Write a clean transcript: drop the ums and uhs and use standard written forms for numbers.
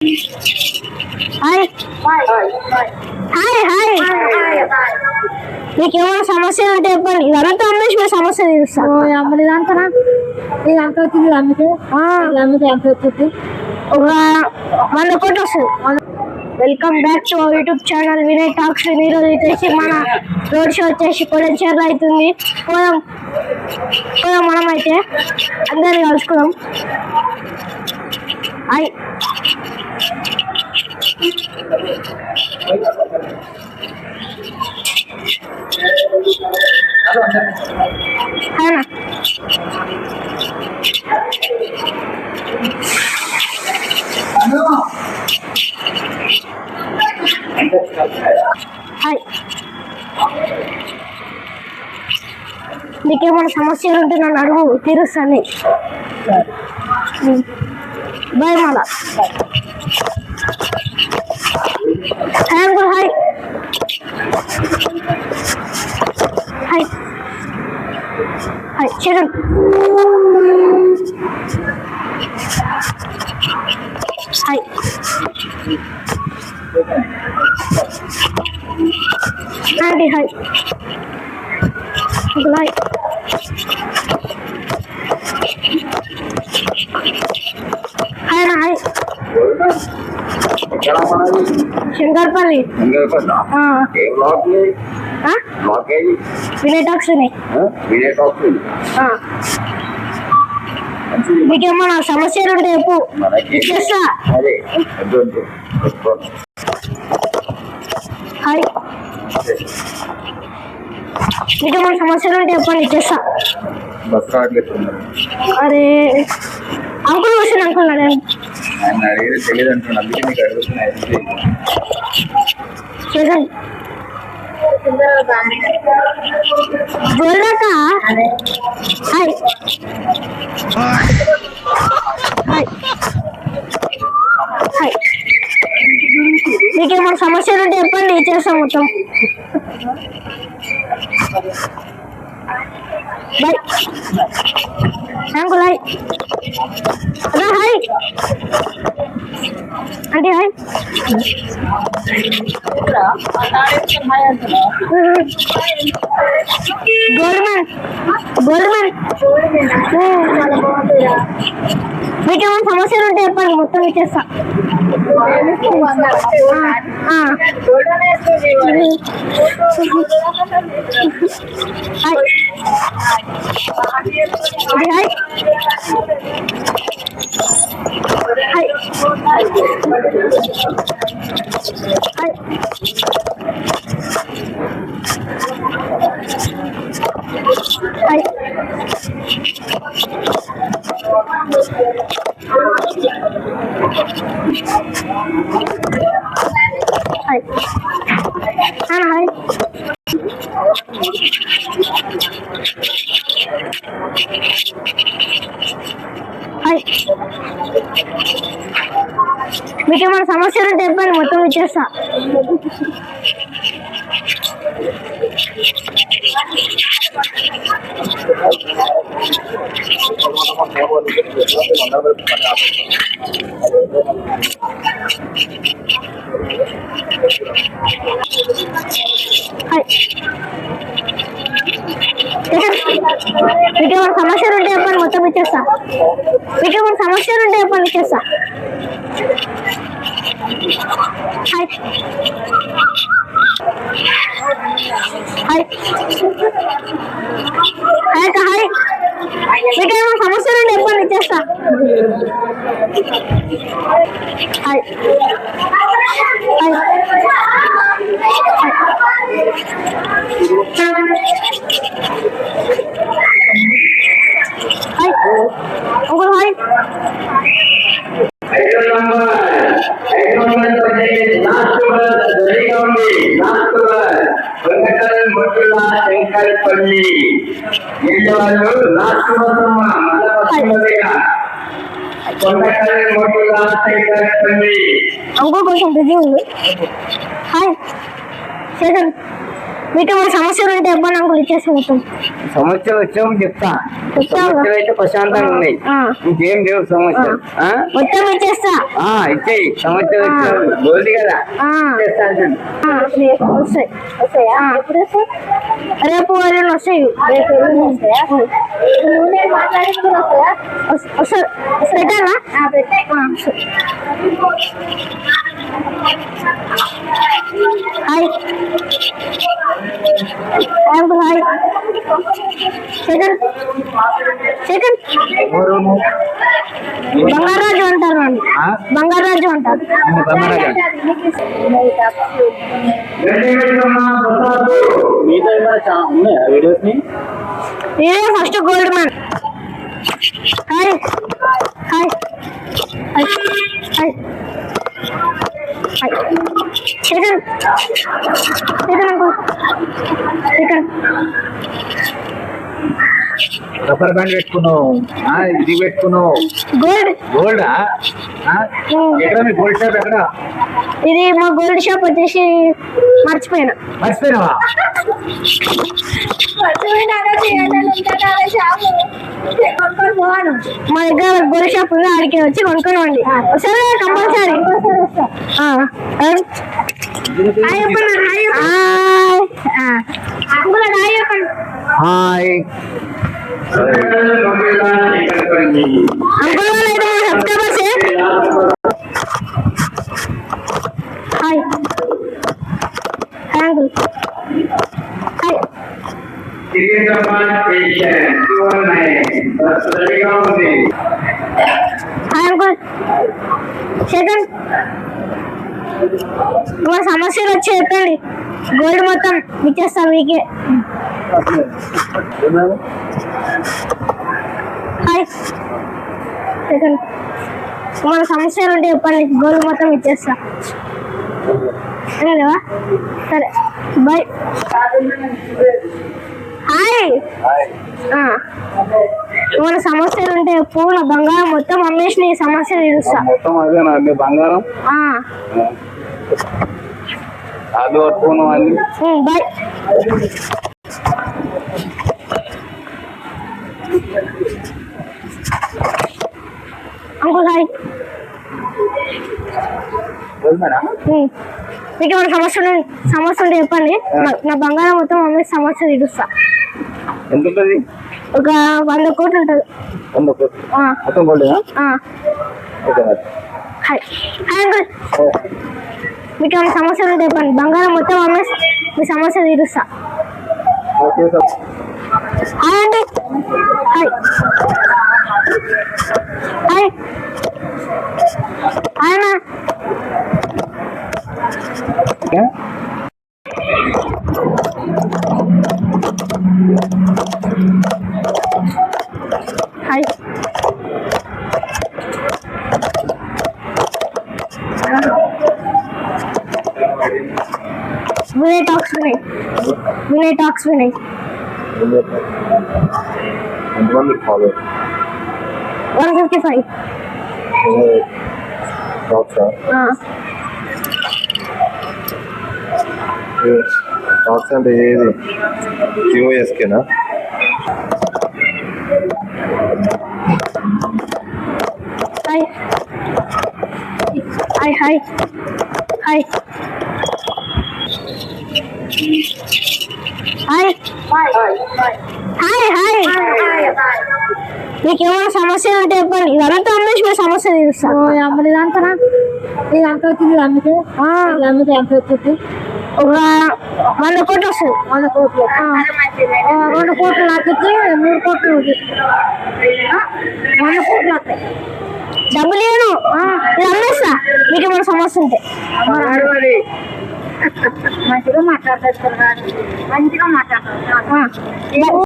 Hi hi hi మీకు ఏమైనా సమస్య ఉంటే చెప్పండి. ఇదంతా అమ్మేసి మీ సమస్య తీరుస్తాను. అమ్మది అంతనా ఇది అంత వచ్చింది అమ్మితే అమ్మితే ఎంత వచ్చింది? ఒక 100 కోట్లు వస్తుంది. Welcome back to our YouTube channel Vinay talks. ఈరోజు వచ్చేసి మన రోడ్ షో వచ్చేసి కొలంచేర్లో అవుతుంది. పోదాం మనం అయితే అందరినీ కలుసుకుందాం. హాయ్ హాయ్ నీకేమైనా సమస్యలు ఉంటే నన్ను అడుగు, తీరుస్తాను. బాయ్ మళ్ళా. Hi uncle. Hi hi hi Charan. Hi aunty. Hi uncle. Hi hi నా. హాయ్ శంకర్పల్లి. వినయ్ టాక్స్. మీకేమన్నా సమస్యలు ఉంటే చెప్పు, చేస్తా. హాయ్ మీకేమన్నా సమస్యలు ఉంటే చెప్పండి, చేస్తా. అరే అంకుల్ వచ్చింది. అంకుల్ చేసాను బోల్డాక. హాయ్ హాయ్ హాయ్ మీకేమైనా సమస్యలు ఉంటే చెప్పండి, చేస్తాం మొత్తం. Bye uncle. హాయ్ హాయ్ అంటే. Hi gold men. మీకేమైనా సమస్యలు ఉంటే చెప్పండి, మొత్తం ఇచ్చేస్తా. మీకేమైనా సమస్యలు ఉంటే చెప్పండి, మొత్తం ఇచ్చేస్తా. మీకేమైనా సమస్యలు ఉంటే చెప్పండి, మొత్తం ఇచ్చేస్తా. మీకేమైనా సమస్యలు ఉంటే చెప్పండి, ఇచ్చేస్తా. హాయ్ హాయ్ హాయ్ మీకేమైనా సమస్యలు ఉంటే చెప్పండి, ఇచ్చేస్తా. Hi hi hi uncle. Hi uncle కొంచెం బిజీ ఉంది. హాయ్ చేశాను. మీకు ఏమైనా సమస్యలు ఉంటే ఇబ్బంది అంకుల్ ఇచ్చేసి మొత్తం సమస్యలు వచ్చాము చెప్తా. చెప్తావా? సమస్యలు అయితే ప్రశాంతంగా ఉన్నాయి, ఆ. ఇంకేం లేవు సమస్యలు. మొత్తం ఇచ్చేస్తా. ఇచ్చేయి. సమస్యలు వచ్చాము గోల్డ్ కదా, ఆ. ఇచ్చేస్తా అంటాను. వస్తాయి. వస్తాయా? ఎప్పుడు వస్తాయి? రేపు ఎల్లుండి వస్తాయి. రేపు ఎల్లుండి వస్తాయా? పెట్టాలా? Hi uncle. Hi second second Bangaraju అంటారు అండి. బంగారాజు అంటారు. నేనే first gold man. Hi hi hi hi second second uncle. Second rubber band పెట్టుకున్నావు, ఇది పెట్టుకున్నావు. గోల్డ్. గోల్డా? ఎక్కడ మీ గోల్డ్ షాప్ ఎక్కడ? ఇది మా గోల్డ్ షాప్ వచ్చేసి మర్చిపోయినా. మర్చిపోయినావా? మా దగ్గర గోల్డ్ షాప్ ఉంది, ఆడికి వచ్చి కొనుక్కోండి. సరే కంపల్సరీ. హాయ్ అంకుల్ వాళ్ళు అయితే మన సబ్స్క్రైబర్సే. Hi hi uncle. Hi hi uncle. Second మా సమస్యలు వచ్చి చెప్పండి, గోల్డ్ మొత్తం ఇచ్చేస్తాం మీకే. హాయ్ సెకండ్ మన సమస్యలు ఉంటే చెప్పండి, గోల్డ్ మొత్తం ఇచ్చేస్తా. లేవా? సరే బాయ్. హాయ్ మన సమస్యలు ఉంటే పూల బంగారం మొత్తం అమ్మేసి నీ సమస్య తీరుస్తా. మొత్తం అదేనా మీ బంగారం? అది పట్టుకున్నాం అన్ని. బాయ్. Uncle hi. మీకు ఏమైనా సమస్య ఉంటే చెప్పండి, నా బంగారం మొత్తం అమ్మేసి సమస్య తీరుస్తా. ఎంత ఉంటుంది? ఒక 100 కోట్లు ఉంటుంది. 100 కోట్లు మొత్తం గోల్డేనా? Hi hi uncle. మీకు ఏమైనా సమస్యలు ఉంటే చెప్పండి, బంగారం మొత్తం అమ్మేసి మీ సమస్య తీరుస్తా. హాయ్ అండి. హాయ్ హాయ్ హాయ్ అన్న. Hi Vinay talks Vinay. Vinay talks Vinay. ఎంతమంది ఫాలో? 155. టాక్స్ అంటే ఏది? జిఓఎస్కేనా? Hi hi hi hi hi hi hi. మీకు ఏమైనా సమస్య ఉంటే చెప్పండి, ఇదంతా అమ్మేసి మీ సమస్య తీరుస్తాను. అమ్మది ఇదంతా ఇది ఎంత వచ్చింది? అమ్మితే అమ్మితే ఎంత వచ్చింది? ఒక 100 కోట్లు వస్తుంది. 100 కోట్లు. 2 కోట్లు నాకు ఇచ్చి 3 కోట్లు 100 కోట్లు వస్తాయి. డబ్బులు లేను, ఇది అమ్మేస్తా. మీకు ఏమైనా సమస్య ఉంటే మంచిగా మాట్లాడతారు, మంచిగా మాట్లాడతారు.